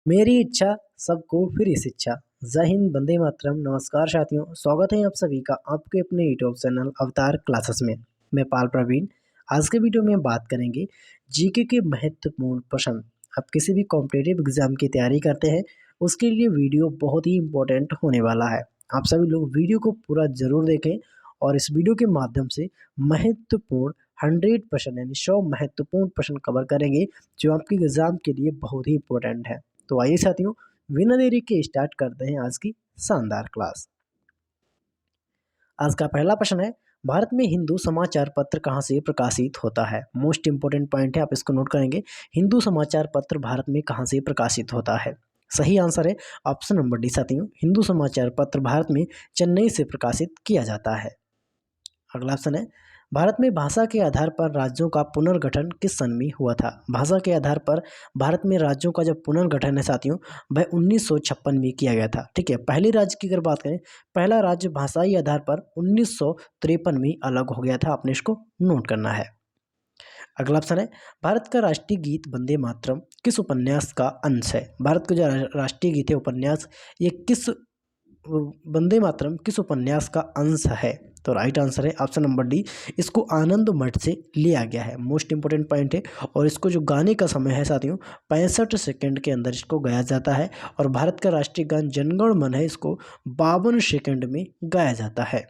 मेरी इच्छा सबको फिर शिक्षा। जय हिंद, वंदे मातरम। नमस्कार साथियों, स्वागत है आप सभी का आपके अपने यूट्यूब चैनल अवतार क्लासेस में। मैं पाल प्रवीण। आज के वीडियो में बात करेंगे जीके के महत्वपूर्ण प्रश्न। आप किसी भी कॉम्पिटेटिव एग्जाम की तैयारी करते हैं, उसके लिए वीडियो बहुत ही इंपॉर्टेंट होने वाला है। आप सभी लोग वीडियो को पूरा जरूर देखें और इस वीडियो के माध्यम से महत्वपूर्ण 100% यानी 100 महत्वपूर्ण प्रश्न कवर करेंगे जो आपके एग्जाम के लिए बहुत ही इंपॉर्टेंट है। तो आइए साथियों, बिना देरी के स्टार्ट करते हैं आज की शानदार क्लास। आज का पहला प्रश्न है, भारत में हिंदू समाचार पत्र कहाँ से प्रकाशित होता है। मोस्ट इंपोर्टेंट पॉइंट है, आप इसको नोट करेंगे। हिंदू समाचार पत्र भारत में कहाँ से प्रकाशित होता है। सही आंसर है ऑप्शन नंबर डी साथियों, हिंदू समाचार पत्र भारत में चेन्नई से प्रकाशित किया जाता है। अगला ऑप्शन है, भारत में भाषा के आधार पर राज्यों का पुनर्गठन किस सन में हुआ था। भाषा के आधार पर भारत में राज्यों का जो पुनर्गठन है साथियों, वह 1956 में किया गया था। ठीक है, पहले राज्य की अगर बात करें, पहला राज्य भाषाई आधार पर 1953 में अलग हो गया था। आपने इसको नोट करना है। अगला ऑप्शन है, भारत का राष्ट्रीय गीत वंदे मातरम किस उपन्यास का अंश है। भारत का जो राष्ट्रीय गीत है उपन्यास, ये किस वंदे मातरम किस उपन्यास का अंश है। तो राइट आंसर है ऑप्शन नंबर डी, इसको आनंद मठ से लिया गया है। मोस्ट इंपोर्टेंट पॉइंट है। और इसको जो गाने का समय है साथियों, 65 सेकंड के अंदर इसको गाया जाता है। और भारत का राष्ट्रीय गान जनगण मन है, इसको 52 सेकंड में गाया जाता है।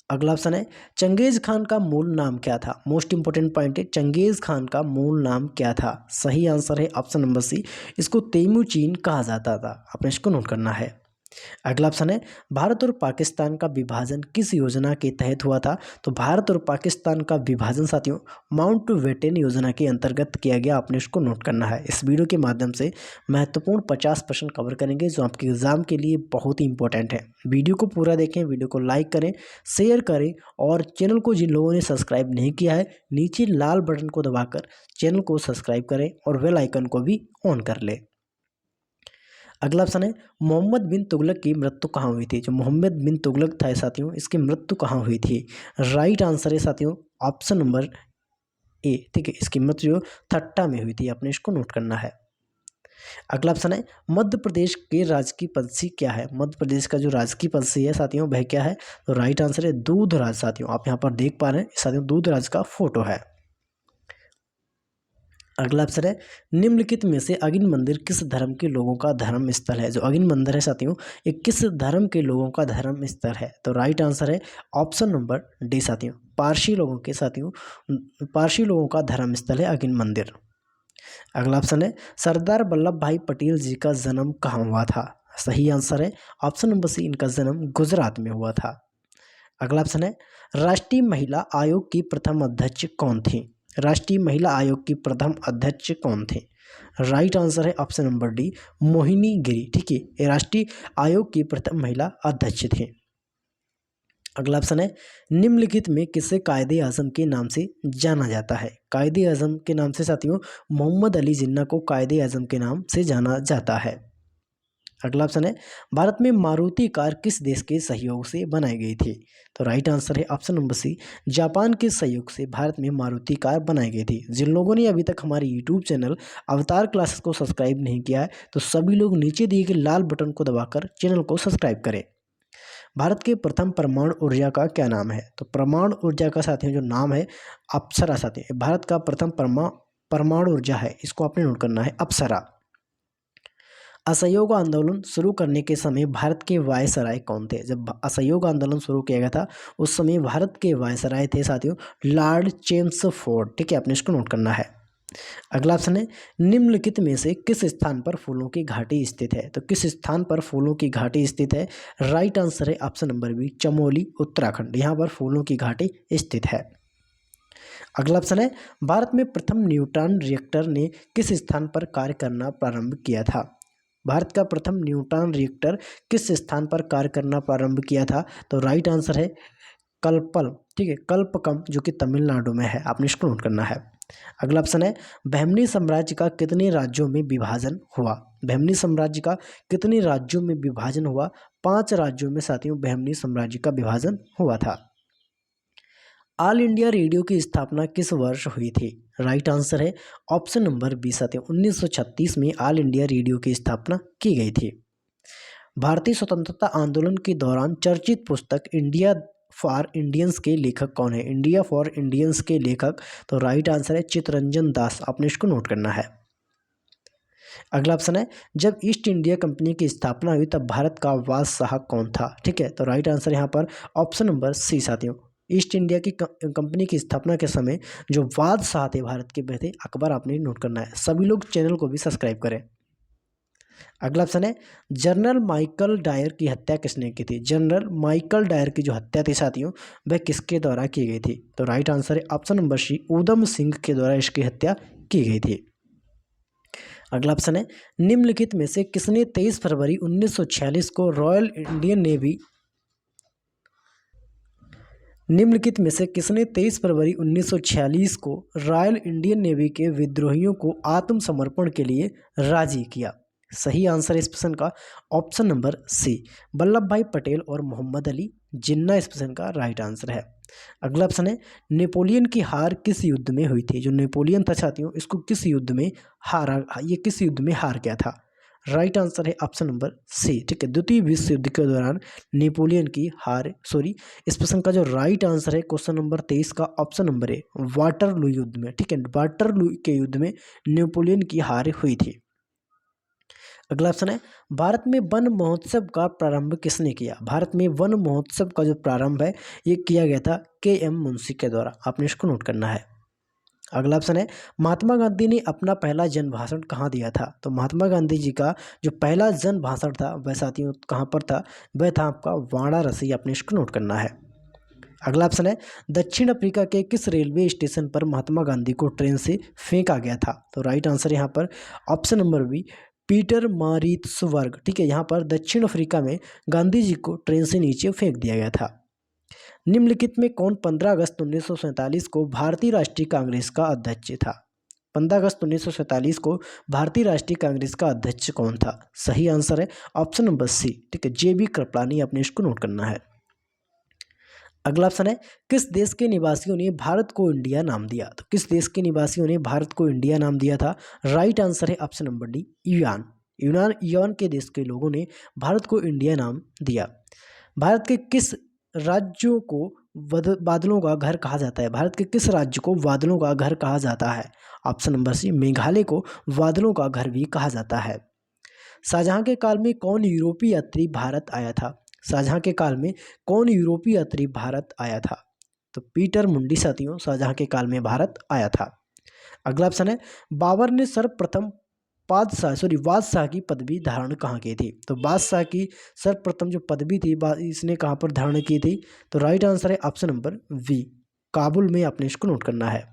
अगला ऑप्शन है, चंगेज खान का मूल नाम क्या था। मोस्ट इंपोर्टेंट पॉइंट है, चंगेज खान का मूल नाम क्या था। सही आंसर है ऑप्शन नंबर सी, इसको तेमुचीन कहा जाता था। आपने इसको नोट करना है। अगला ऑप्शन है, भारत और पाकिस्तान का विभाजन किस योजना के तहत हुआ था। तो भारत और पाकिस्तान का विभाजन साथियों माउंटबेटन योजना के अंतर्गत किया गया। आपने इसको नोट करना है। इस वीडियो के माध्यम से महत्वपूर्ण 50 प्रश्न कवर करेंगे जो आपके एग्जाम के लिए बहुत ही इंपॉर्टेंट है। वीडियो को पूरा देखें, वीडियो को लाइक करें, शेयर करें और चैनल को जिन लोगों ने सब्सक्राइब नहीं किया है, नीचे लाल बटन को दबाकर चैनल को सब्सक्राइब करें और बेल आइकन को भी ऑन कर लें। अगला ऑप्शन है, मोहम्मद बिन तुगलक की मृत्यु कहाँ हुई थी। जो मोहम्मद बिन तुगलक था साथियों, इसकी मृत्यु कहाँ हुई थी। राइट आंसर है साथियों ऑप्शन नंबर ए। ठीक है, इसकी मृत्यु थट्टा में हुई थी। आपने इसको नोट करना है। अगला ऑप्शन है, मध्य प्रदेश के राजकीय पक्षी क्या है। मध्य प्रदेश का जो राजकीय पक्षी है साथियों, वह क्या है। तो राइट आंसर है दूधराज। साथियों आप यहाँ पर देख पा रहे हैं साथियों, दूधराज का फोटो है। अगला ऑप्शन है, निम्नलिखित में से अगिन मंदिर किस धर्म के लोगों का धर्म स्थल है। जो अगिन मंदिर है साथियों, ये किस धर्म के लोगों का धर्म स्थल है। तो राइट आंसर है ऑप्शन नंबर डी साथियों, पारसी लोगों के साथियों, पारसी लोगों का धर्म स्थल है अगिन मंदिर। अगला ऑप्शन है, सरदार वल्लभ भाई पटेल जी का जन्म कहाँ हुआ था। सही आंसर है ऑप्शन नंबर सी, इनका जन्म गुजरात में हुआ था। अगला ऑप्शन है, राष्ट्रीय महिला आयोग की प्रथम अध्यक्ष कौन थी। राष्ट्रीय महिला आयोग की प्रथम अध्यक्ष कौन थे। राइट आंसर है ऑप्शन नंबर डी, मोहिनी गिरी। ठीक है, ये राष्ट्रीय आयोग की प्रथम महिला अध्यक्ष थे। अगला ऑप्शन है, निम्नलिखित में किसे कायदे आजम के नाम से जाना जाता है। कायदे आजम के नाम से साथियों, मोहम्मद अली जिन्ना को कायदे आजम के नाम से जाना जाता है। अगला ऑप्शन है, भारत में मारुति कार किस देश के सहयोग से बनाई गई थी। तो राइट आंसर है ऑप्शन नंबर सी, जापान के सहयोग से भारत में मारुति कार बनाई गई थी। जिन लोगों ने अभी तक हमारे यूट्यूब चैनल अवतार क्लासेस को सब्सक्राइब नहीं किया है, तो सभी लोग नीचे दिए गए लाल बटन को दबाकर चैनल को सब्सक्राइब करें। भारत के प्रथम परमाणु ऊर्जा का क्या नाम है। तो परमाणु ऊर्जा का साथियों जो नाम है अप्सरा। साथियों भारत का प्रथम परमाणु ऊर्जा है, इसको आपने नोट करना है अप्सरा। असहयोग आंदोलन शुरू करने के समय भारत के वायसराय कौन थे। जब असहयोग आंदोलन शुरू किया गया था, उस समय भारत के वायसराय थे साथियों लॉर्ड चेम्सफोर्ड। ठीक है, आपने इसको नोट करना है। अगला ऑप्शन है, निम्नलिखित में से किस स्थान पर फूलों की घाटी स्थित है। तो किस स्थान पर फूलों की घाटी स्थित है। राइट आंसर है option number B, Chamoli Uttarakhand. यहाँ पर फूलों की घाटी स्थित है। अगला ऑप्शन है, भारत में प्रथम न्यूट्रॉन रिएक्टर ने किस स्थान पर कार्य करना प्रारंभ किया था। भारत का प्रथम न्यूट्रॉन रिएक्टर किस स्थान पर कार्य करना प्रारंभ किया था। तो राइट आंसर है कल्पल। ठीक है, कल्पकम, जो कि तमिलनाडु में है। आपने इसको नोट करना है। अगला ऑप्शन है, बहमनी साम्राज्य का कितने राज्यों में विभाजन हुआ। बहमनी साम्राज्य का कितने राज्यों में विभाजन हुआ। 5 राज्यों में साथियों बहमनी साम्राज्य का विभाजन हुआ था। ऑल इंडिया रेडियो की स्थापना किस वर्ष हुई थी? राइट आंसर है ऑप्शन नंबर बी साथियों 1936 में ऑल इंडिया रेडियो की स्थापना की गई थी। भारतीय स्वतंत्रता आंदोलन के दौरान चर्चित पुस्तक इंडिया फॉर इंडियंस के लेखक कौन है? इंडिया फॉर इंडियंस के लेखक, तो राइट आंसर है चित्तरंजन दास। आपने इसको नोट करना है। अगला ऑप्शन है जब ईस्ट इंडिया कंपनी की स्थापना हुई तब भारत का बादशाह कौन था? ठीक है, तो राइट आंसर यहाँ पर ऑप्शन नंबर सी साथियों। ईस्ट इंडिया की कंपनी की स्थापना के समय जो बादशाह थे भारत के वह थे अकबर। आपने नोट करना है। सभी लोग चैनल को भी सब्सक्राइब करें। अगला ऑप्शन है जनरल माइकल डायर की हत्या किसने की थी? जनरल माइकल डायर की जो हत्या थी साथियों वह किसके द्वारा की गई थी? तो राइट आंसर है ऑप्शन नंबर सी ऊधम सिंह के द्वारा इसकी हत्या की गई थी। अगला ऑप्शन है निम्नलिखित में से किसने 23 फरवरी 1946 को रॉयल इंडियन नेवी निम्नलिखित में से किसने 23 फरवरी 1946 को रॉयल इंडियन नेवी के विद्रोहियों को आत्मसमर्पण के लिए राजी किया? सही आंसर इस प्रश्न का ऑप्शन नंबर सी वल्लभ भाई पटेल और मोहम्मद अली जिन्ना इस प्रश्न का राइट आंसर है। अगला ऑप्शन है नेपोलियन की हार किस युद्ध में हुई थी? जो नेपोलियन था साथियों इसको किस युद्ध में हारा, ये किस युद्ध में हार गया था? राइट आंसर है ऑप्शन नंबर सी। ठीक है, द्वितीय विश्व युद्ध के दौरान नेपोलियन की हार, सॉरी इस प्रश्न का जो राइट आंसर है क्वेश्चन नंबर 23 का ऑप्शन नंबर ए वाटरलू युद्ध में। ठीक है, वाटरलू के युद्ध में नेपोलियन की हार हुई थी। अगला ऑप्शन है भारत में वन महोत्सव का प्रारंभ किसने किया? भारत में वन महोत्सव का जो प्रारंभ है ये किया गया था के.एम. मुंशी के द्वारा। आपने इसको नोट करना है। अगला ऑप्शन है महात्मा गांधी ने अपना पहला जन भाषण कहाँ दिया था? तो महात्मा गांधी जी का जो पहला जन भाषण था वह साथियों कहाँ पर था? वह था आपका वाराणसी। आपने इसको नोट करना है। अगला ऑप्शन है दक्षिण अफ्रीका के किस रेलवे स्टेशन पर महात्मा गांधी को ट्रेन से फेंका गया था? तो राइट आंसर यहाँ पर ऑप्शन नंबर बी पीटर मारित्सबर्ग। ठीक है, यहाँ पर दक्षिण अफ्रीका में गांधी जी को ट्रेन से नीचे फेंक दिया गया था। निम्नलिखित में कौन 15 अगस्त 1947 को भारतीय राष्ट्रीय कांग्रेस का अध्यक्ष था? 15 अगस्त 1947 को भारतीय राष्ट्रीय कांग्रेस का अध्यक्ष कौन था? सही आंसर है ऑप्शन नंबर सी। ठीक है, जे.बी. कृपलानी। आपने इसको नोट करना है। अगला ऑप्शन है किस देश के निवासियों ने भारत को इंडिया नाम दिया? तो किस देश के निवासियों ने भारत को इंडिया नाम दिया था? राइट आंसर है ऑप्शन नंबर डी यूनान। यूनान के देश के लोगों ने भारत को इंडिया नाम दिया। भारत के किस राज्यों को बादलों का घर कहा जाता है? भारत के किस राज्य को बादलों का घर कहा जाता है? ऑप्शन नंबर सी मेघालय को बादलों का घर भी कहा जाता है। शाहजहां के काल में कौन यूरोपीय यात्री भारत आया था? शाहजहां के काल में कौन यूरोपीय यात्री भारत आया था? तो पीटर मुंडी साथियों शाहजहां के काल में भारत आया था। अगला ऑप्शन है बाबर ने सर्वप्रथम बादशाह की पदवी धारण कहाँ की थी? तो बादशाह की सर्वप्रथम जो पदवी थी इसने कहाँ पर धारण की थी? तो राइट आंसर है ऑप्शन नंबर वी काबुल में। आपने इसको नोट करना है।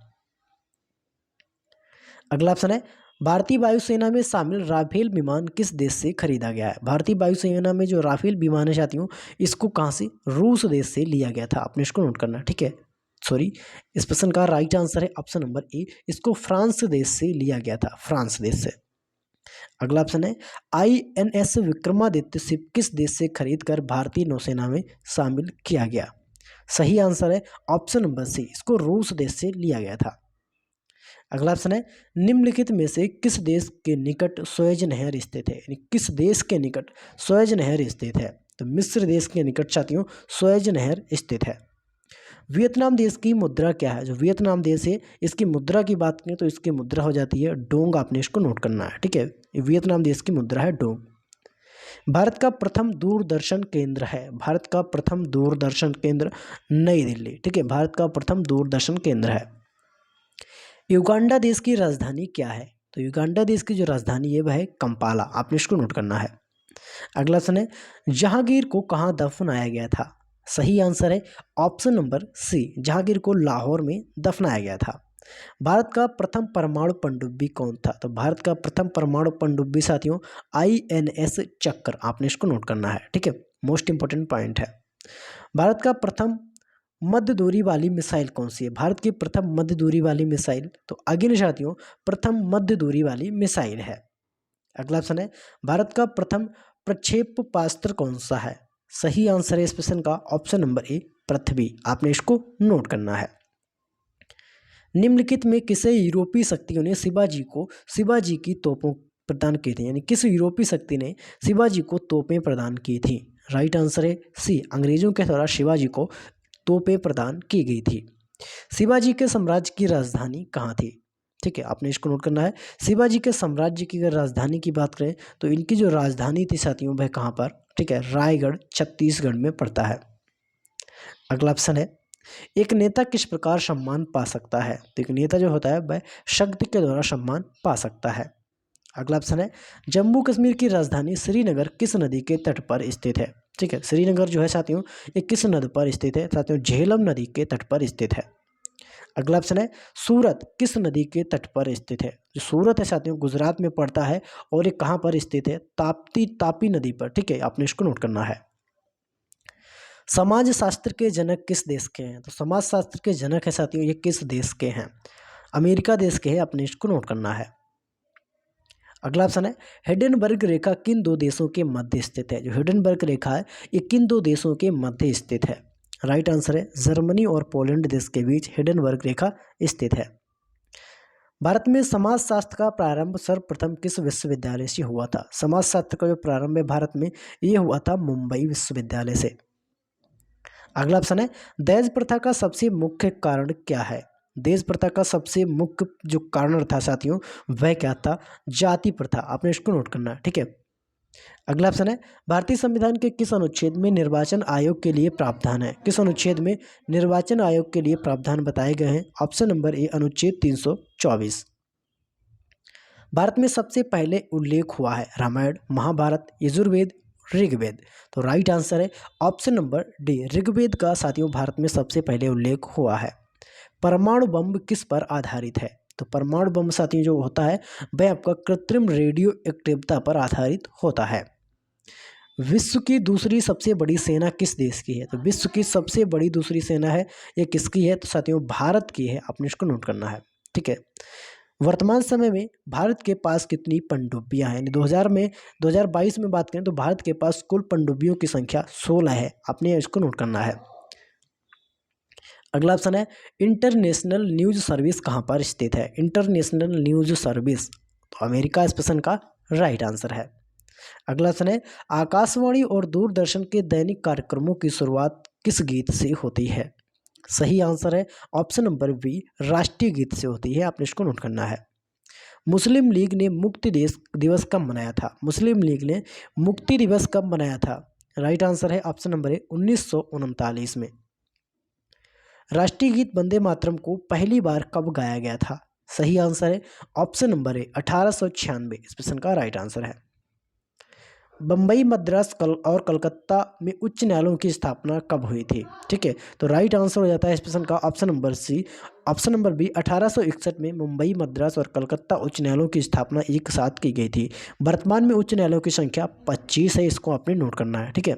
अगला ऑप्शन है भारतीय वायुसेना में शामिल राफेल विमान किस देश से खरीदा गया है? भारतीय वायुसेना में जो राफेल विमान है साथियों इसको कहाँ से? रूस देश से लिया गया था। आपने इसको नोट करना है। ठीक है, सॉरी इस प्रश्न का राइट आंसर है ऑप्शन नंबर ए इसको फ्रांस देश से लिया गया था, फ्रांस देश से। अगला ऑप्शन है INS विक्रमादित्य शिप किस देश से खरीद कर भारतीय नौसेना में शामिल किया गया? सही आंसर है ऑप्शन नंबर सी इसको रूस देश से लिया गया था। अगला ऑप्शन है निम्नलिखित में से किस देश के निकट सुएज नहर स्थित है? यानी किस देश के निकट सुएज नहर स्थित है? तो मिस्र देश के निकट साथियों सुएज नहर स्थित है। वियतनाम देश की मुद्रा क्या है? जो वियतनाम देश है इसकी मुद्रा की बात करें तो इसकी मुद्रा हो जाती है डोंग। आपने इसको नोट करना है। ठीक है, वियतनाम देश की मुद्रा है डोंग। भारत का प्रथम दूरदर्शन केंद्र है, भारत का प्रथम दूरदर्शन केंद्र नई दिल्ली। ठीक है, भारत का प्रथम दूरदर्शन केंद्र है। युगांडा देश की राजधानी क्या है? तो युगांडा देश की जो राजधानी है वह है कंपाला। आपने इसको नोट करना है। अगला प्रश्न है जहांगीर को कहाँ दफनाया गया था? सही आंसर है ऑप्शन नंबर सी जहांगीर को लाहौर में दफनाया गया था। भारत का प्रथम परमाणु पनडुब्बी कौन था? तो भारत का प्रथम परमाणु पनडुब्बी साथियों INS चक्र। आपने इसको नोट करना है। ठीक है, मोस्ट इंपोर्टेंट पॉइंट है। भारत का प्रथम मध्य दूरी वाली मिसाइल कौन सी है? भारत की प्रथम मध्य दूरी वाली मिसाइल तो अग्नि साथियों प्रथम मध्य दूरी वाली मिसाइल है। अगला ऑप्शन है भारत का प्रथम प्रक्षेपास्त्र कौन सा है? सही आंसर है इस प्रश्न का ऑप्शन नंबर ए पृथ्वी। आपने इसको नोट करना है। निम्नलिखित में किसे यूरोपीय शक्तियों ने शिवाजी की तोपों प्रदान की थी, यानी किस यूरोपीय शक्ति ने शिवाजी को तोपें प्रदान की थी? राइट आंसर है सी, अंग्रेजों के द्वारा शिवाजी को तोपें प्रदान की गई थी। शिवाजी के साम्राज्य की राजधानी कहाँ थी? ठीक है, आपने इसको नोट करना है। शिवाजी के साम्राज्य की अगर राजधानी की बात करें तो इनकी जो राजधानी थी साथियों वह कहाँ पर? ठीक है, रायगढ़ छत्तीसगढ़ में पड़ता है। अगला ऑप्शन है, एक नेता किस प्रकार सम्मान पा सकता है? तो एक नेता जो होता है वह शक्ति के द्वारा सम्मान पा सकता है। अगला ऑप्शन है, जम्मू कश्मीर की राजधानी श्रीनगर किस नदी के तट पर स्थित है? ठीक है, श्रीनगर जो है साथियों ये किस नदी पर स्थित है? साथियों झेलम नदी के तट पर स्थित है। अगला ऑप्शन है, सूरत किस नदी के तट पर स्थित है? जो सूरत है साथियों गुजरात में पड़ता है और ये कहाँ पर स्थित है? तापी नदी पर। ठीक है, आपने इसको नोट करना है। समाज शास्त्र के जनक किस देश के हैं? तो समाज शास्त्र के जनक है साथियों ये किस देश के हैं? अमेरिका देश के हैं, आपने इसको नोट करना है। अगला ऑप्शन है, हिडेनबर्ग रेखा किन दो देशों के मध्य स्थित है? जो हिडेनबर्ग रेखा है ये किन दो देशों के मध्य स्थित है? राइट आंसर है, जर्मनी और पोलैंड देश के बीच हिडेनबर्ग रेखा स्थित है। भारत में समाजशास्त्र का प्रारंभ सर्वप्रथम किस विश्वविद्यालय से हुआ था? समाजशास्त्र का जो प्रारंभ है भारत में ये हुआ था मुंबई विश्वविद्यालय से। अगला ऑप्शन है, दहेज प्रथा का सबसे मुख्य कारण क्या है? दहेज प्रथा का सबसे मुख्य जो कारण था साथियों वह क्या था? जाति प्रथा। आपने इसको नोट करना है। ठीक है, अगला ऑप्शन है, भारतीय संविधान के किस अनुच्छेद में निर्वाचन आयोग के लिए प्रावधान है? किस अनुच्छेद में निर्वाचन आयोग के लिए प्रावधान बताए गए हैं? ऑप्शन नंबर ए, अनुच्छेद 324। भारत में सबसे पहले उल्लेख हुआ है रामायण, महाभारत, यजुर्वेद, ऋग्वेद। तो राइट आंसर है ऑप्शन नंबर डी, ऋग्वेद का साथियों भारत में सबसे पहले उल्लेख हुआ है। परमाणु बम किस पर आधारित है? तो परमाणु बम साथियों जो होता है वह आपका कृत्रिम रेडियो एक्टिवता पर आधारित होता है। विश्व की दूसरी सबसे बड़ी सेना किस देश की है? तो विश्व की सबसे बड़ी दूसरी सेना है ये किसकी है? तो साथियों भारत की है, आपने इसको नोट करना है। ठीक है, वर्तमान समय में भारत के पास कितनी पनडुब्बियां हैं? 2022 में बात करें तो भारत के पास कुल पनडुब्बियों की संख्या 16 है, आपने इसको नोट करना है। अगला ऑप्शन है, इंटरनेशनल न्यूज सर्विस कहाँ पर स्थित है? इंटरनेशनल न्यूज सर्विस तो अमेरिका इस प्रश्न का राइट आंसर है। अगला ऑप्शन है, आकाशवाणी और दूरदर्शन के दैनिक कार्यक्रमों की शुरुआत किस गीत से होती है? सही आंसर है ऑप्शन नंबर बी, राष्ट्रीय गीत से होती है, आपने इसको नोट करना है। मुस्लिम लीग ने मुक्ति दिवस कब मनाया था? मुस्लिम लीग ने मुक्ति दिवस कब मनाया था? राइट आंसर है ऑप्शन नंबर ए, 1939 में। राष्ट्रीय गीत वंदे मातरम को पहली बार कब गाया गया था? सही आंसर है ऑप्शन नंबर ए, 1896। इस प्रश्न का राइट आंसर है। बम्बई, मद्रास और कलकत्ता में उच्च न्यायालयों की स्थापना कब हुई थी? ठीक है, तो राइट आंसर हो जाता है इस प्रश्न का option number C, option number B, 1861 में मुंबई, मद्रास और कलकत्ता उच्च न्यायालयों की स्थापना एक साथ की गई थी। वर्तमान में उच्च न्यायालयों की संख्या 25 है, इसको आपने नोट करना है। ठीक है,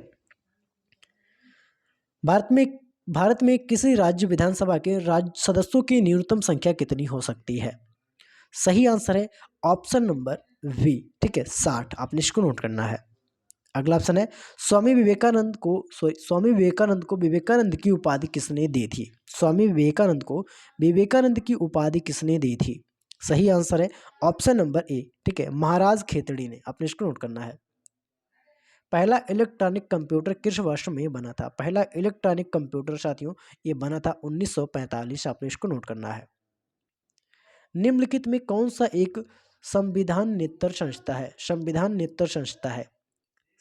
भारत में किसी राज्य विधानसभा के राज्य सदस्यों की न्यूनतम संख्या कितनी हो सकती है? सही आंसर है ऑप्शन नंबर वी। ठीक है, 60, आपने इसको नोट करना है। अगला ऑप्शन है, स्वामी विवेकानंद को विवेकानंद की उपाधि किसने दी थी? स्वामी विवेकानंद को विवेकानंद की उपाधि किसने दी थी? सही आंसर है ऑप्शन नंबर ए। ठीक है, महाराज खेतड़ी ने, आपने इसको नोट करना है। पहला इलेक्ट्रॉनिक कंप्यूटर किस वर्ष में बना था? पहला इलेक्ट्रॉनिक कंप्यूटर साथियों ये बना था 1945, आपने इसको नोट करना है। निम्नलिखित में कौन सा एक संविधान नेतर संस्था है? संविधान नेतर संस्था है।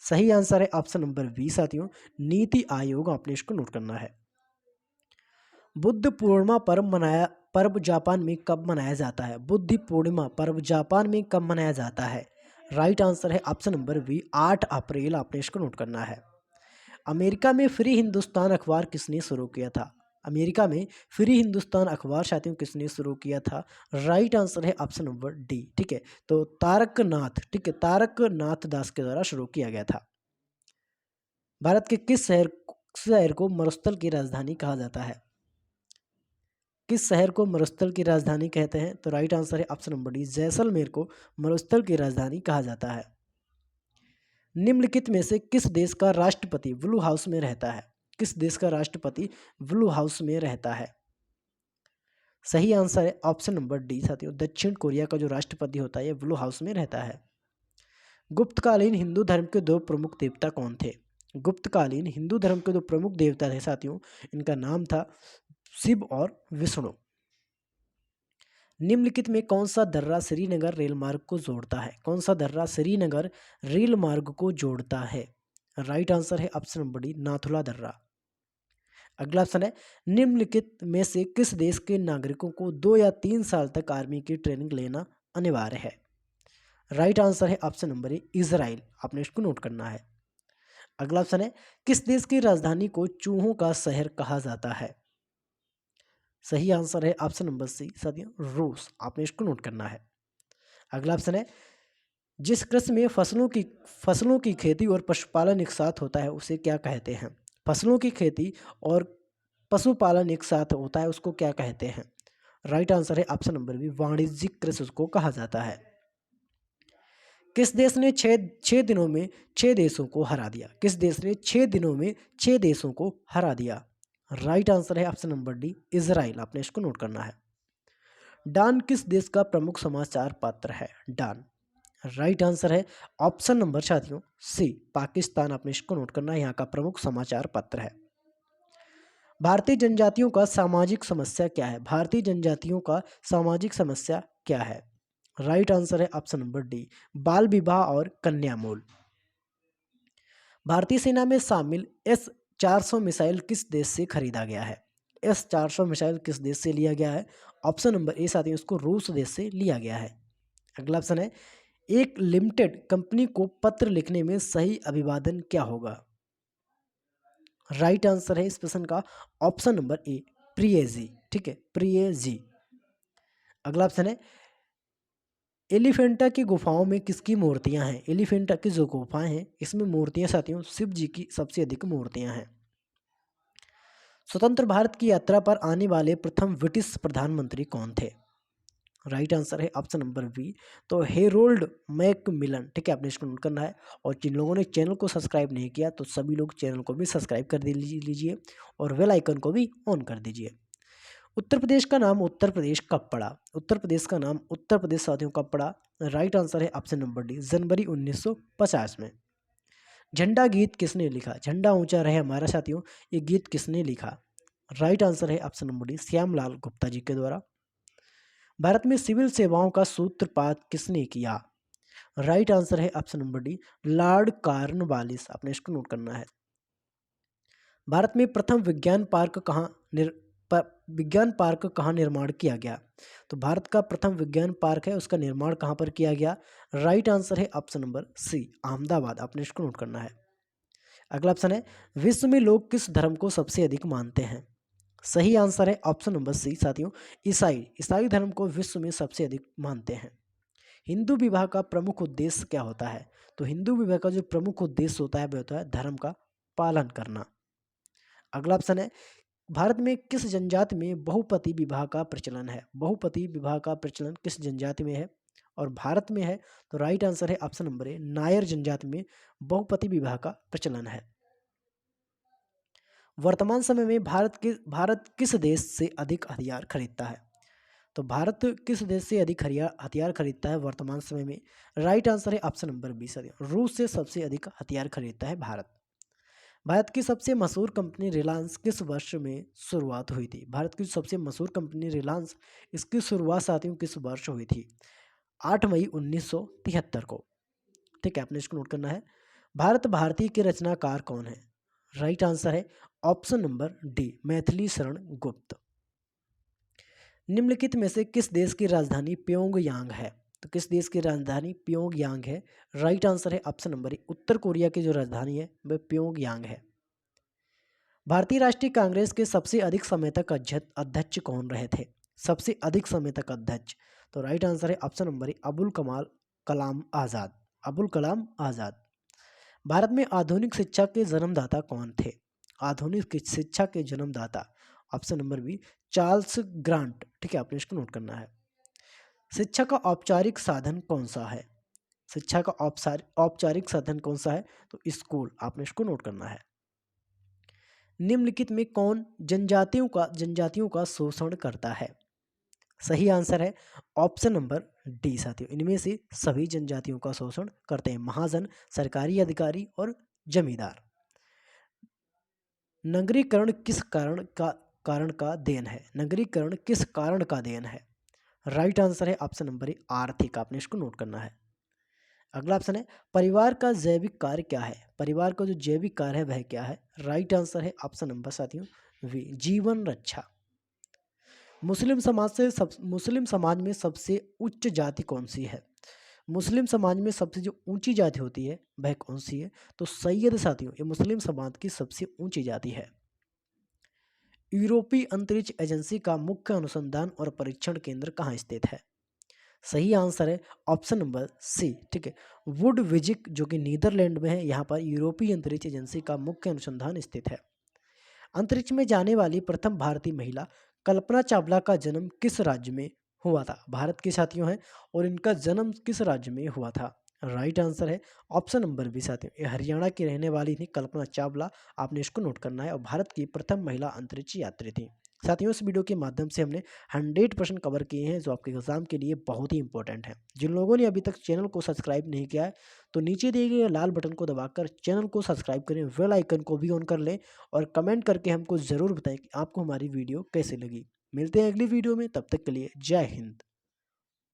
सही आंसर है ऑप्शन नंबर बी साथियों, नीति आयोग, आपने इसको नोट करना है। बुद्ध पूर्णिमा पर्व जापान में कब मनाया जाता है? बुद्ध पूर्णिमा पर्व जापान में कब मनाया जाता है? राइट आंसर है ऑप्शन नंबर बी, 8 अप्रैल, आपने इसको नोट करना है। अमेरिका में फ्री हिंदुस्तान अखबार किसने शुरू किया था? अमेरिका में फ्री हिंदुस्तान अखबार साथियों किसने शुरू किया था? राइट आंसर है ऑप्शन नंबर डी। ठीक है, तो तारकनाथ, ठीक है, तारकनाथ दास के द्वारा शुरू किया गया था। भारत के किस शहर को मरुस्थल की राजधानी कहा जाता है? किस शहर को मरुस्थल की राजधानी कहते हैं? तो राइट आंसर है ऑप्शन नंबर डी, जैसलमेर को मरुस्थल की राजधानी कहा जाता है। निम्नलिखित में से किस देश का राष्ट्रपति ब्लू हाउस में रहता है? किस देश का राष्ट्रपति ब्लू हाउस में रहता है? सही आंसर है ऑप्शन नंबर डी साथियों। दक्षिण कोरिया का जो राष्ट्रपति होता है ये ब्लू हाउस में रहता है। गुप्तकालीन हिंदू धर्म के दो प्रमुख देवता कौन थे? गुप्तकालीन हिंदू धर्म के दो प्रमुख देवता थे साथियों, इनका नाम था शिव और विष्णु। निम्नलिखित में कौन सा दर्रा श्रीनगर रेल मार्ग को जोड़ता है? कौन सा दर्रा श्रीनगर रेल मार्ग को जोड़ता है? राइट आंसर है ऑप्शन नंबर डी नाथुला दर्रा। अगला ऑप्शन है निम्नलिखित में से किस देश के नागरिकों को 2 या 3 साल तक आर्मी की ट्रेनिंग लेना अनिवार्य है? राइट आंसर है ऑप्शन नंबर ए इजराइल। आपने इसको नोट करना है। अगला ऑप्शन है किस देश की राजधानी को चूहों का शहर कहा जाता है? सही आंसर है ऑप्शन नंबर सी साथियों रूस। आपने इसको नोट करना है। अगला ऑप्शन है जिस कृषि में फसलों की खेती और पशुपालन एक साथ होता है उसे क्या कहते हैं? फसलों की खेती और पशुपालन एक साथ होता है उसको क्या कहते हैं? राइट आंसर है ऑप्शन नंबर बी वाणिज्यिक कृषि उसको कहा जाता है। किस देश ने छह दिनों में 6 देशों को हरा दिया? किस देश ने 6 दिनों में 6 देशों को हरा दिया? राइट आंसर है ऑप्शन नंबर डी इजराइल। आपने इसको नोट करना है। डान किस देश का प्रमुख समाचार पत्र है? डान। राइट आंसर है ऑप्शन नंबर साथियों सी पाकिस्तान। आपने इसको नोट करना है, यहाँ का प्रमुख समाचार पत्र है। भारतीय जनजातियों का सामाजिक समस्या क्या है? भारतीय जनजातियों का सामाजिक समस्या क्या है? राइट आंसर है ऑप्शन नंबर डी बाल विवाह और कन्यामूल। भारतीय सेना में शामिल S-400 मिसाइल किस देश से खरीदा गया है? S-400 मिसाइल किस देश से लिया गया है? ऑप्शन नंबर ए साथियों इसको रूस देश से लिया गया है। अगला ऑप्शन है एक लिमिटेड कंपनी को पत्र लिखने में सही अभिवादन क्या होगा? राइट आंसर है इस प्रश्न का ऑप्शन नंबर ए प्रिय जी। ठीक है, प्रिय जी। अगला ऑप्शन है एलिफेंटा की गुफाओं में किसकी मूर्तियां हैं? एलिफेंटा की जो गुफाएं हैं इसमें मूर्तियां साथियों शिव जी की सबसे अधिक मूर्तियां हैं। स्वतंत्र भारत की यात्रा पर आने वाले प्रथम ब्रिटिश प्रधानमंत्री कौन थे? राइट आंसर है ऑप्शन नंबर बी तो हेरोल्ड मैकमिलन। ठीक है, आपने इसको नोट करना है। और जिन लोगों ने चैनल को सब्सक्राइब नहीं किया तो सभी लोग चैनल को भी सब्सक्राइब कर लीजिए और बेल आइकन को भी ऑन कर दीजिए। उत्तर प्रदेश का नाम उत्तर प्रदेश कब पड़ा? उत्तर प्रदेश का नाम उत्तर प्रदेश साथियों कब पड़ा? राइट आंसर है ऑप्शन नंबर डी जनवरी 1950 में। झंडा गीत किसने लिखा? झंडा ऊंचा रहे हमारा साथियों, ये गीत किसने लिखा? राइट आंसर है option number D Shyamlal Gupta ji के द्वारा। भारत में सिविल सेवाओं का सूत्रपात किसने किया? राइट आंसर है option number D Lord Cornwallis. आपने इसको नोट करना है। भारत में प्रथम विज्ञान पार्क कहाँ निर्माण किया गया? तो भारत का प्रथम विज्ञान पार्क है उसका निर्माण कहाँ पर किया गया? राइट आंसर है ऑप्शन नंबर सी अहमदाबाद। आपने इसको नोट करना है। अगला ऑप्शन है विश्व में लोग किस धर्म को सबसे अधिक मानते हैं? सही आंसर है ऑप्शन नंबर सी साथियों ईसाई। ईसाई धर्म को विश्व में सबसे अधिक मानते हैं। हिंदू विवाह का प्रमुख उद्देश्य क्या होता है? तो हिंदू विवाह का जो प्रमुख उद्देश्य होता है वह होता है धर्म का पालन करना। अगला ऑप्शन है भारत में किस जनजाति में बहुपति विवाह का प्रचलन है? बहुपति विवाह का प्रचलन किस जनजाति में है और भारत में है? तो राइट आंसर है ऑप्शन नंबर ए नायर जनजाति में बहुपति विवाह का प्रचलन है। वर्तमान समय में भारत किस देश से अधिक हथियार खरीदता है? तो भारत किस देश से अधिक हथियार खरीदता है वर्तमान समय में? राइट आंसर है ऑप्शन नंबर बी रूस से सबसे अधिक हथियार खरीदता है भारत। भारत की सबसे मशहूर कंपनी रिलायंस किस वर्ष में शुरुआत हुई थी? भारत की सबसे मशहूर कंपनी रिलायंस इसकी शुरुआत साथियों किस वर्ष हुई थी? 8 मई 1973 को। ठीक है, आपने इसको नोट करना है। भारत भारती के रचनाकार कौन है? राइट आंसर है option number D Maithili Sharan Gupt. निम्नलिखित में से किस देश की राजधानी प्योंगयांग है? तो किस देश की राजधानी प्योंगयांग है? राइट आंसर है option number A Uttar Korea की जो राजधानी है वह प्योंगयांग है। भारतीय राष्ट्रीय कांग्रेस के सबसे अधिक समय तक अध्यक्ष कौन रहे थे? सबसे अधिक समय तक अध्यक्ष, तो राइट आंसर है option number A Abul Kalam Azad. Abul Kalam Azad. Bharat में आधुनिक शिक्षा के जन्मदाता कौन थे? आधुनिक शिक्षा के जन्मदाता option number B Charles Grant. ठीक है, आपने इसको नोट करना है। शिक्षा का औपचारिक साधन कौन सा है? शिक्षा का औपचारिक साधन कौन सा है? तो स्कूल। आपने इसको नोट करना है। निम्नलिखित में कौन जनजातियों का शोषण करता है? सही आंसर है ऑप्शन नंबर डी साथियों। इनमें से सभी जनजातियों का शोषण करते हैं महाजन, सरकारी अधिकारी और जमींदार। नगरीकरण किस कारण का देन है? नगरीकरण किस कारण का देन है? राइट आंसर है ऑप्शन नंबर ए आर्थिक। आपने इसको नोट करना है। अगला ऑप्शन है परिवार का जैविक कार्य क्या है? परिवार का जो जैविक कार्य है वह क्या है? राइट आंसर है ऑप्शन नंबर साथियों वी जीवन रक्षा। मुस्लिम समाज में सबसे उच्च जाति कौन सी है? मुस्लिम समाज में सबसे जो ऊंची जाति होती है वह कौन सी है? तो सैयद साथियों ये मुस्लिम समाज की सबसे ऊंची जाति है। यूरोपीय अंतरिक्ष एजेंसी का मुख्य अनुसंधान और परीक्षण केंद्र कहाँ स्थित है? सही आंसर है ऑप्शन नंबर सी। ठीक है, वुडविजिक जो कि नीदरलैंड में है, यहाँ पर यूरोपीय अंतरिक्ष एजेंसी का मुख्य अनुसंधान स्थित है। अंतरिक्ष में जाने वाली प्रथम भारतीय महिला कल्पना चावला का जन्म किस राज्य में हुआ था? भारत के साथियों हैं और इनका जन्म किस राज्य में हुआ था? राइट आंसर है ऑप्शन नंबर बी साथियों ये हरियाणा की रहने वाली थी कल्पना चावला। आपने इसको नोट करना है और भारत की प्रथम महिला अंतरिक्ष यात्री थी। साथियों इस वीडियो के माध्यम से हमने 100% कवर किए हैं जो आपके एग्जाम के लिए बहुत ही इंपॉर्टेंट है। जिन लोगों ने अभी तक चैनल को सब्सक्राइब नहीं किया है तो नीचे दिए गए लाल बटन को दबाकर चैनल को सब्सक्राइब करें, बेल आइकन को भी ऑन कर लें और कमेंट करके हमको ज़रूर बताएं कि आपको हमारी वीडियो कैसे लगी। मिलते हैं अगली वीडियो में, तब तक के लिए जय हिंद।